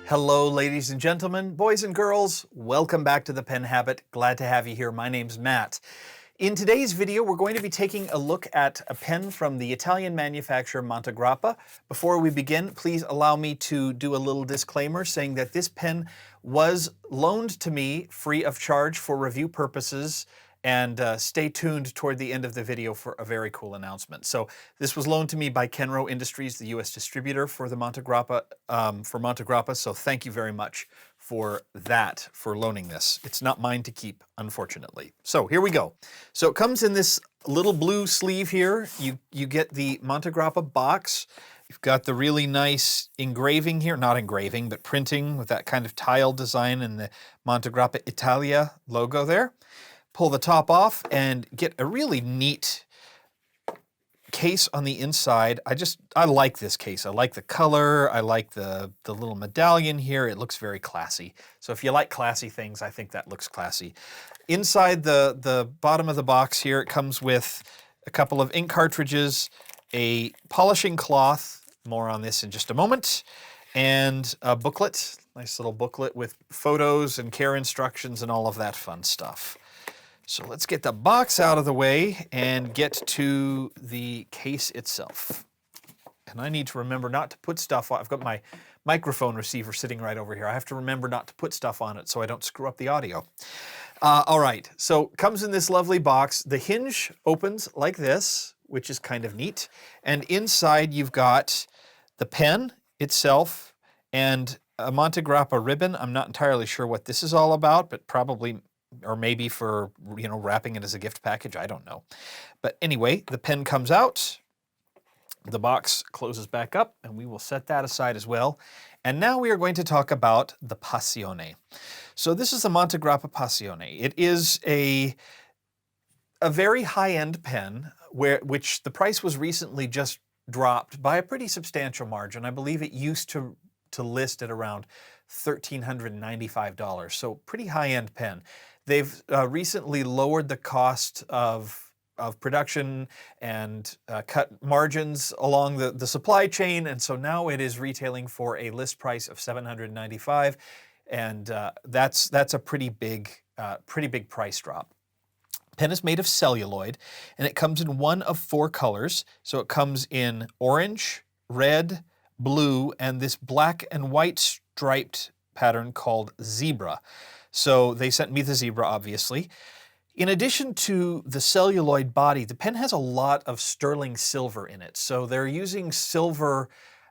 Hello, ladies and gentlemen, boys and girls. Welcome back to The Pen Habit. Glad to have you here. My name's Matt. In today's video, we're going to be taking a look at a pen from the Italian manufacturer Montegrappa. Before we begin, please allow me to do a little disclaimer saying that this pen was loaned to me free of charge for review purposes, and stay tuned toward the end of the video for a very cool announcement. So this was loaned to me by Kenro Industries, the US distributor for the Montegrappa, so thank you very much for that, for loaning this. It's not mine to keep, unfortunately. So here we go. So it comes in this little blue sleeve here. You get the Montegrappa box. You've got the really nice engraving here, not engraving, but printing with that kind of tile design and the Montegrappa Italia logo there. Pull the top off and get a really neat case on the inside. I like this case. I like the color. I like the little medallion here. It looks very classy. So if you like classy things, I think that looks classy. Inside the bottom of the box here, it comes with a couple of ink cartridges, a polishing cloth, more on this in just a moment, and a booklet, nice little booklet with photos and care instructions and all of that fun stuff. So let's get the box out of the way and get to the case itself. And I need to remember not to put stuff on. I've got my microphone receiver sitting right over here. I have to remember not to put stuff on it so I don't screw up the audio. All right, so it comes in this lovely box. The hinge opens like this, which is kind of neat. And inside you've got the pen itself and a Montegrappa ribbon. I'm not entirely sure what this is all about, but probably, or maybe for, wrapping it as a gift package, I don't know. But anyway, the pen comes out, the box closes back up, and we will set that aside as well. And now we are going to talk about the Passione. So this is the Montegrappa Passione. It is a very high-end pen, which the price was recently just dropped by a pretty substantial margin. I believe it used to list at around $1,395, so pretty high-end pen. They've recently lowered the cost of production and cut margins along the supply chain, and so now it is retailing for a list price of $795, and that's a pretty big price drop. Pen is made of celluloid, and it comes in one of four colors. So it comes in orange, red, blue, and this black and white striped pattern called zebra. So they sent me the zebra, obviously. In addition to the celluloid body, the pen has a lot of sterling silver in it. So they're using silver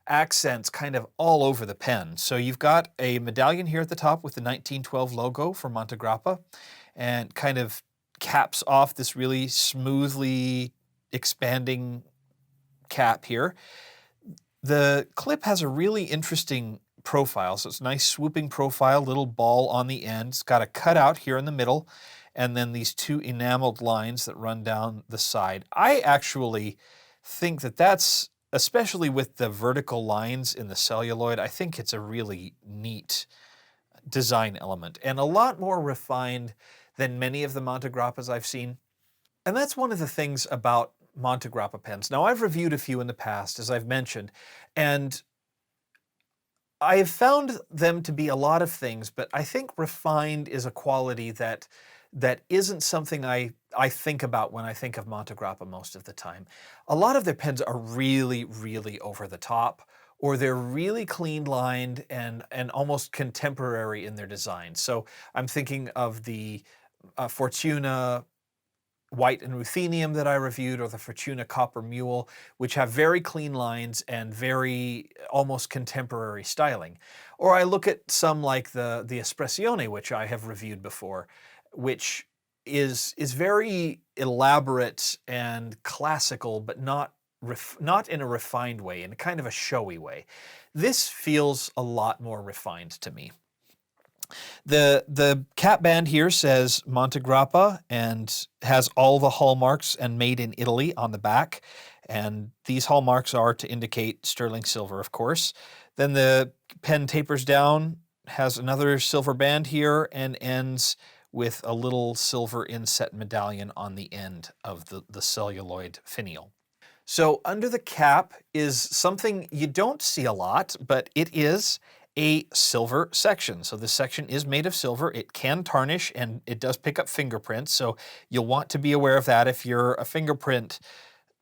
accents kind of all over the pen. So you've got a medallion here at the top with the 1912 logo for Montegrappa, and kind of caps off this really smoothly expanding cap here. The clip has a really interesting profile. So it's a nice swooping profile, little ball on the end. It's got a cutout here in the middle, and then these two enameled lines that run down the side. I actually think that that's, especially with the vertical lines in the celluloid, I think it's a really neat design element and a lot more refined than many of the Montegrappas I've seen. And that's one of the things about Montegrappa pens. Now, I've reviewed a few in the past, as I've mentioned, and I have found them to be a lot of things, but I think refined is a quality that isn't something I think about when I think of Montegrappa most of the time. A lot of their pens are really, really over the top, or they're really clean lined and almost contemporary in their design. So I'm thinking of the Fortuna White and Ruthenium that I reviewed, or the Fortuna Copper Mule, which have very clean lines and very almost contemporary styling. Or I look at some like the Espressione, which I have reviewed before, which is very elaborate and classical, but not in a refined way, in a kind of a showy way. This feels a lot more refined to me. The cap band here says Montegrappa and has all the hallmarks and made in Italy on the back. And these hallmarks are to indicate sterling silver, of course. Then the pen tapers down, has another silver band here, and ends with a little silver inset medallion on the end of the celluloid finial. So under the cap is something you don't see a lot, but it is a silver section. So this section is made of silver. It can tarnish and it does pick up fingerprints. So you'll want to be aware of that. If you're a fingerprint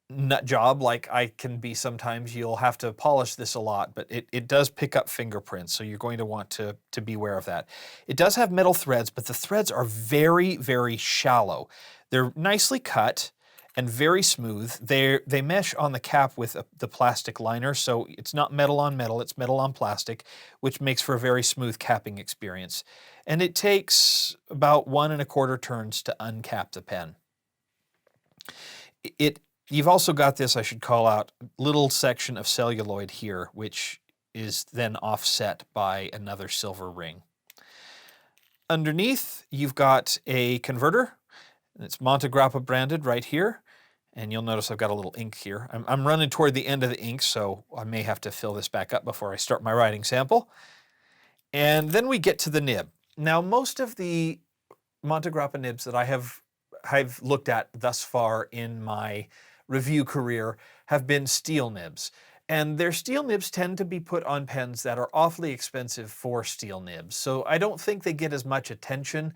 nut job like I can be sometimes, you'll have to polish this a lot, but it does pick up fingerprints, so you're going to want to be aware of that. It does have metal threads, but the threads are very, very shallow. They're nicely cut and very smooth. They mesh on the cap with the plastic liner, so it's not metal on metal, it's metal on plastic, which makes for a very smooth capping experience. And it takes about 1 1/4 turns to uncap the pen. You've also got this, I should call out, little section of celluloid here, which is then offset by another silver ring. Underneath, you've got a converter. It's Montegrappa branded right here. And you'll notice I've got a little ink here. I'm running toward the end of the ink, so I may have to fill this back up before I start my writing sample. And then we get to the nib. Now, most of the Montegrappa nibs that I've looked at thus far in my review career have been steel nibs. And their steel nibs tend to be put on pens that are awfully expensive for steel nibs. So I don't think they get as much attention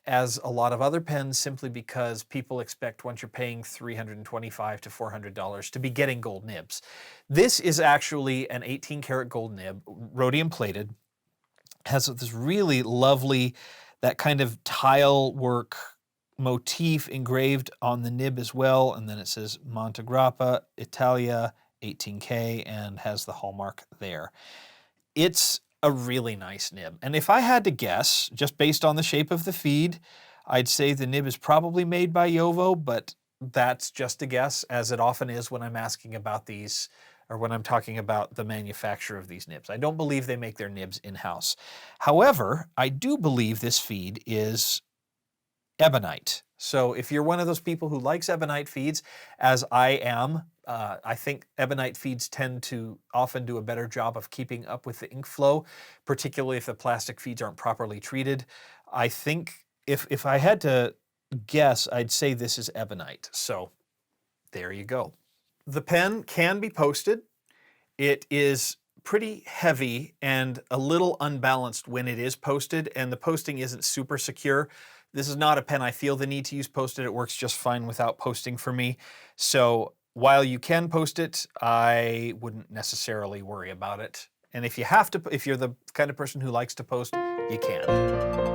as a lot of other pens, simply because people expect once you're paying $325 to $400 to be getting gold nibs. This is actually an 18 karat gold nib, rhodium plated, has this really lovely, that kind of tile work motif engraved on the nib as well, and then it says Montegrappa, Italia, 18K, and has the hallmark there. It's a really nice nib, and if I had to guess, just based on the shape of the feed, I'd say the nib is probably made by Jowo, but that's just a guess, as it often is when I'm asking about these, or when I'm talking about the manufacture of these nibs. I don't believe they make their nibs in-house. However, I do believe this feed is ebonite. So if you're one of those people who likes ebonite feeds, as I am, I think ebonite feeds tend to often do a better job of keeping up with the ink flow, particularly if the plastic feeds aren't properly treated. I think if I had to guess, I'd say this is ebonite. So there you go. The pen can be posted. It is pretty heavy and a little unbalanced when it is posted, and the posting isn't super secure. This is not a pen I feel the need to use posted. It works just fine without posting for me. So while you can post it, I wouldn't necessarily worry about it. And if you have to, if you're the kind of person who likes to post, you can.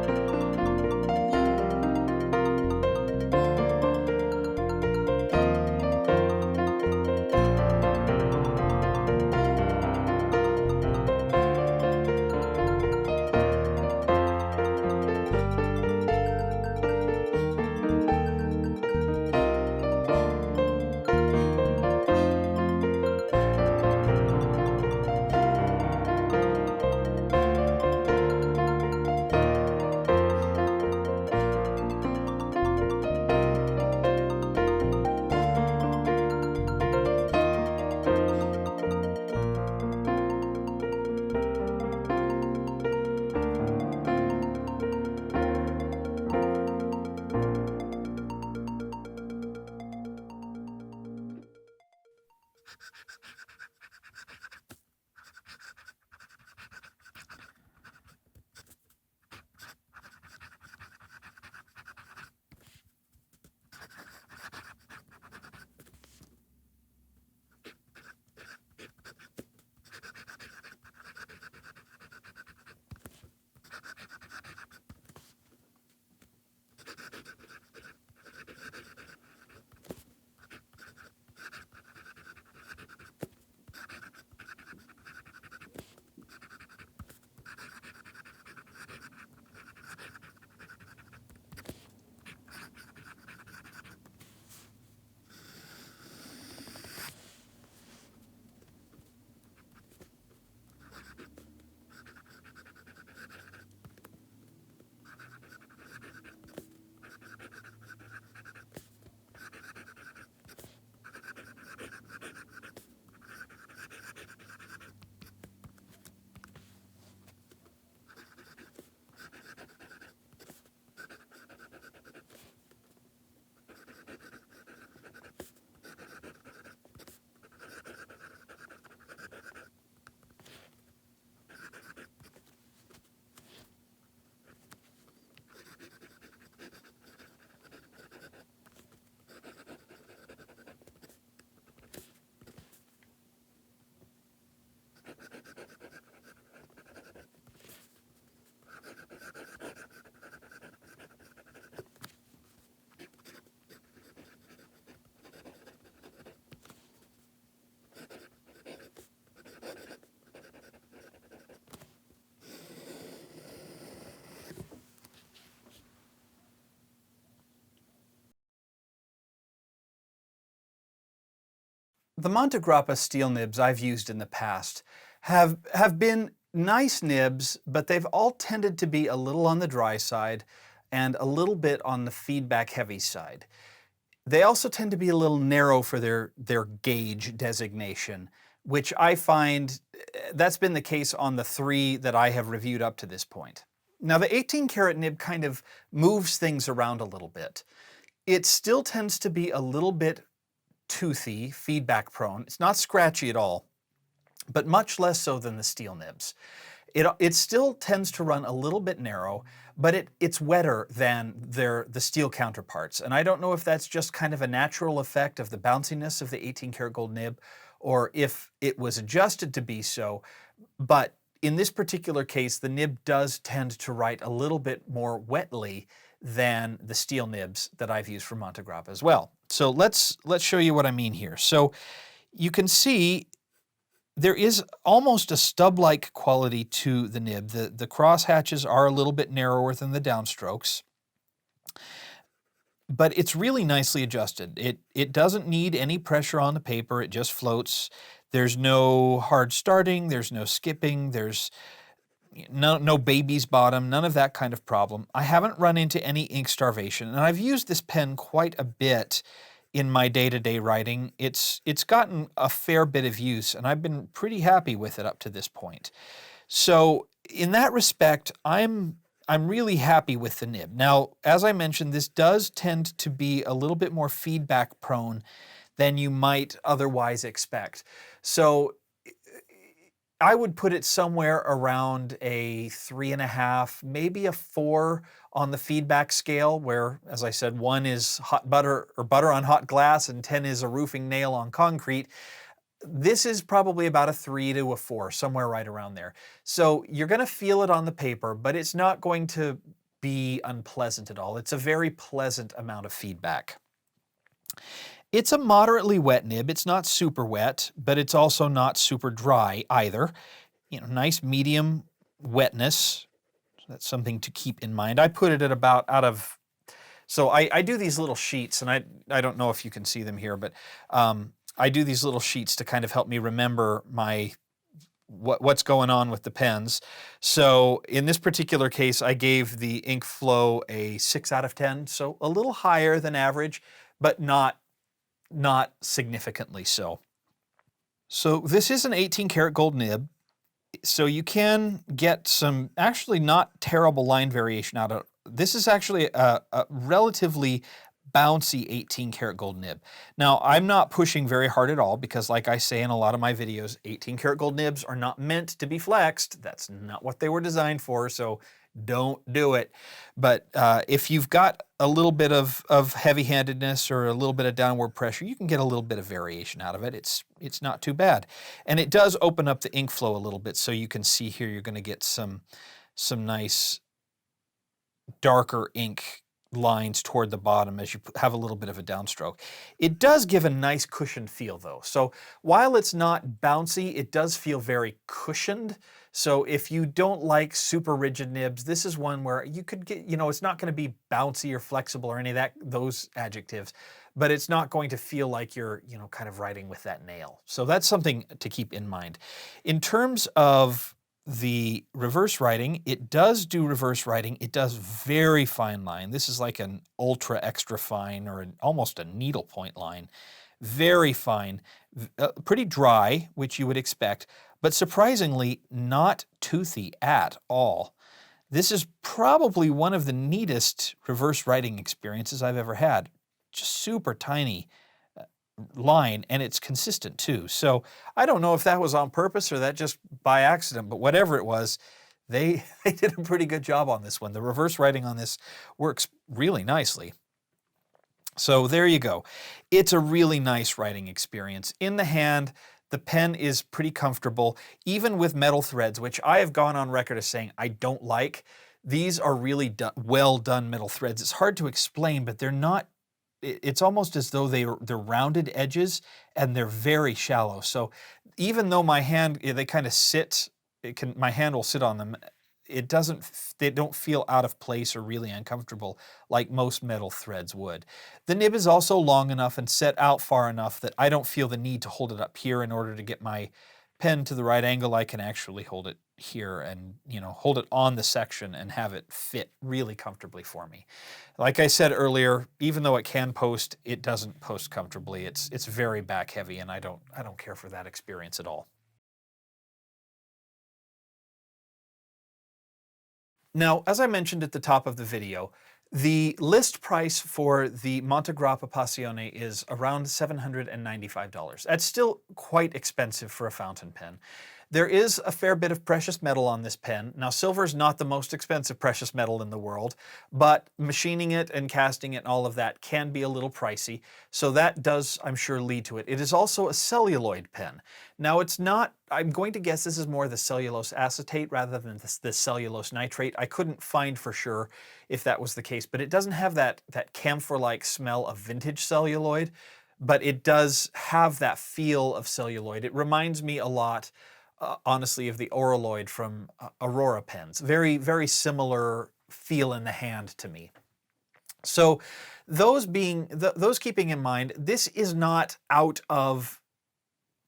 The Montegrappa steel nibs I've used in the past have been nice nibs, but they've all tended to be a little on the dry side and a little bit on the feedback heavy side. They also tend to be a little narrow for their gauge designation, which I find that's been the case on the 3 that I have reviewed up to this point. Now the 18 karat nib kind of moves things around a little bit. It still tends to be a little bit toothy, feedback prone. It's not scratchy at all, but much less so than the steel nibs. It still tends to run a little bit narrow, but it's wetter than the steel counterparts. And I don't know if that's just kind of a natural effect of the bounciness of the 18 karat gold nib, or if it was adjusted to be so. But in this particular case, the nib does tend to write a little bit more wetly than the steel nibs that I've used from Montegrappa as well. So let's show you what I mean here. So you can see there is almost a stub-like quality to the nib. The cross hatches are a little bit narrower than the downstrokes, but it's really nicely adjusted. It doesn't need any pressure on the paper. It just floats. There's no hard starting. There's no skipping. There's no baby's bottom, none of that kind of problem. I haven't run into any ink starvation, and I've used this pen quite a bit in my day-to-day writing. It's gotten a fair bit of use, and I've been pretty happy with it up to this point. So in that respect, I'm really happy with the nib. Now, as I mentioned, this does tend to be a little bit more feedback prone than you might otherwise expect. So I would put it somewhere around a 3.5, maybe a 4 on the feedback scale, where, as I said, 1 is hot butter or butter on hot glass and 10 is a roofing nail on concrete. This is probably about a 3 to a 4, somewhere right around there. So you're going to feel it on the paper, but it's not going to be unpleasant at all. It's a very pleasant amount of feedback. It's a moderately wet nib. It's not super wet, but it's also not super dry either. Nice medium wetness. So that's something to keep in mind. I put it at about so I do these little sheets, and I don't know if you can see them here, but I do these little sheets to kind of help me remember what's going on with the pens. So in this particular case, I gave the ink flow a 6 out of 10, so a little higher than average, but not significantly so. So this is an 18 karat gold nib, so you can get some actually not terrible line variation out of it. This is actually a relatively bouncy 18 karat gold nib. Now, I'm not pushing very hard at all because, like I say in a lot of my videos, 18 karat gold nibs are not meant to be flexed. That's not what they were designed for, so don't do it. But if you've got a little bit of heavy-handedness or a little bit of downward pressure, you can get a little bit of variation out of it. It's not too bad. And it does open up the ink flow a little bit, so you can see here you're going to get some nice darker ink lines toward the bottom as you have a little bit of a downstroke. It does give a nice cushioned feel though. So while it's not bouncy, it does feel very cushioned. So if you don't like super rigid nibs, this is one where you could get, it's not going to be bouncy or flexible or any of those adjectives, but it's not going to feel like you're, kind of writing with that nail. So that's something to keep in mind. In terms of the reverse writing, it does do reverse writing. It does very fine line. This is like an ultra extra fine or almost a needlepoint line. Very fine, pretty dry, which you would expect, but surprisingly not toothy at all. This is probably one of the neatest reverse writing experiences I've ever had. Just super tiny line, and it's consistent too. So I don't know if that was on purpose or that just by accident, but whatever it was, they did a pretty good job on this one. The reverse writing on this works really nicely. So there you go. It's a really nice writing experience. In the hand, the pen is pretty comfortable, even with metal threads, which I have gone on record as saying I don't like. These are really well done metal threads. It's hard to explain, but they're not. It's almost as though they're rounded edges and they're very shallow. So even though my hand, they kind of sit, my hand will sit on them. they don't feel out of place or really uncomfortable like most metal threads would. The nib is also long enough and set out far enough that I don't feel the need to hold it up here in order to get my pen to the right angle. I can actually hold it here and, hold it on the section and have it fit really comfortably for me. Like I said earlier, even though it can post, it doesn't post comfortably. It's very back heavy, and I don't care for that experience at all. Now, as I mentioned at the top of the video, the list price for the Montegrappa Passione is around $795. That's still quite expensive for a fountain pen. There is a fair bit of precious metal on this pen. Now, silver is not the most expensive precious metal in the world, but machining it and casting it and all of that can be a little pricey, so that does, I'm sure, lead to it. It is also a celluloid pen. Now, it's not, I'm going to guess this is more the cellulose acetate rather than the cellulose nitrate. I couldn't find for sure if that was the case, but it doesn't have that camphor-like smell of vintage celluloid, but it does have that feel of celluloid. It reminds me a lot, honestly, of the Oroloid from Aurora pens. Very, very similar feel in the hand to me. So those keeping in mind, this is not out of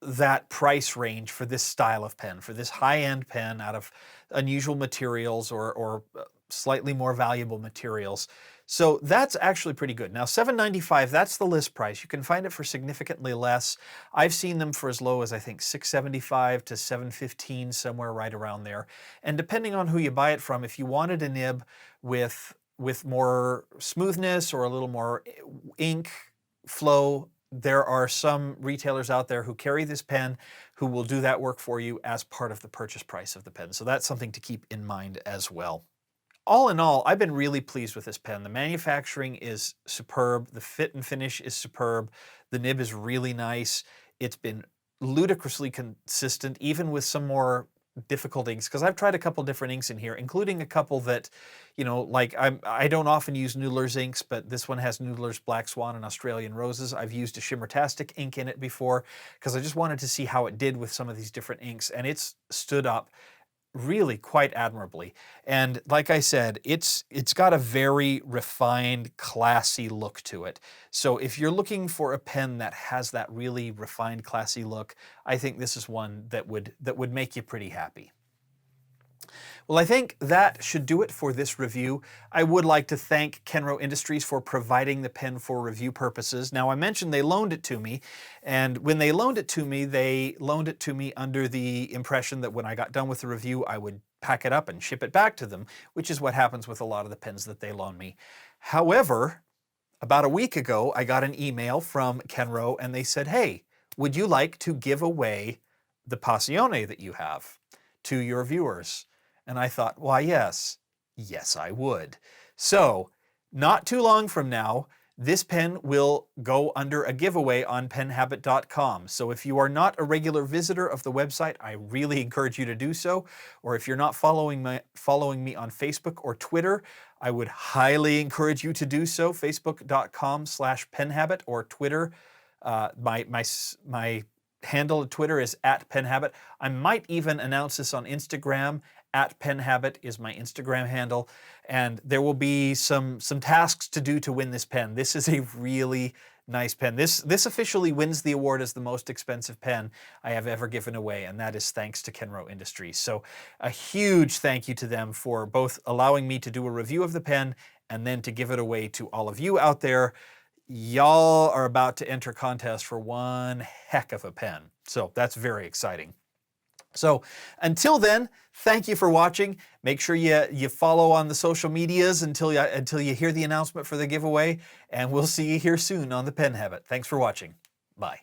that price range for this style of pen, for this high-end pen out of unusual materials or slightly more valuable materials. So that's actually pretty good. Now, $795, that's the list price. You can find it for significantly less. I've seen them for as low as, I think, $675 to $715, somewhere right around there. And depending on who you buy it from, if you wanted a nib with more smoothness or a little more ink flow, there are some retailers out there who carry this pen who will do that work for you as part of the purchase price of the pen. So that's something to keep in mind as well. All in all, I've been really pleased with this pen. The manufacturing is superb. The fit and finish is superb. The nib is really nice. It's been ludicrously consistent, even with some more difficult inks, because I've tried a couple different inks in here, including a couple that, like I don't often use Noodler's inks, but this one has Noodler's Black Swan and Australian Roses. I've used a Shimmertastic ink in it before because I just wanted to see how it did with some of these different inks, and it's stood up really quite admirably. And like I said, it's got a very refined, classy look to it. So if you're looking for a pen that has that really refined, classy look, I think this is one that would make you pretty happy. Well, I think that should do it for this review. I would like to thank Kenro Industries for providing the pen for review purposes. Now, I mentioned they loaned it to me, and when they loaned it to me under the impression that when I got done with the review, I would pack it up and ship it back to them, which is what happens with a lot of the pens that they loan me. However, about a week ago, I got an email from Kenro, and they said, hey, would you like to give away the Passione that you have to your viewers? And I thought, why, yes, I would. So, not too long from now, this pen will go under a giveaway on penhabit.com. So if you are not a regular visitor of the website, I really encourage you to do so. Or if you're not following me on Facebook or Twitter, I would highly encourage you to do so. Facebook.com/penhabit or Twitter. My handle at Twitter is @penhabit. I might even announce this on Instagram. @penhabit is my Instagram handle, and there will be some tasks to do to win this pen. This is a really nice pen. This officially wins the award as the most expensive pen I have ever given away, and that is thanks to Kenro Industries. So a huge thank you to them for both allowing me to do a review of the pen and then to give it away to all of you out there. Y'all are about to enter contest for one heck of a pen. So that's very exciting. So until then, thank you for watching. Make sure you follow on the social medias until you hear the announcement for the giveaway, and we'll see you here soon on the Pen Habit. Thanks for watching. Bye.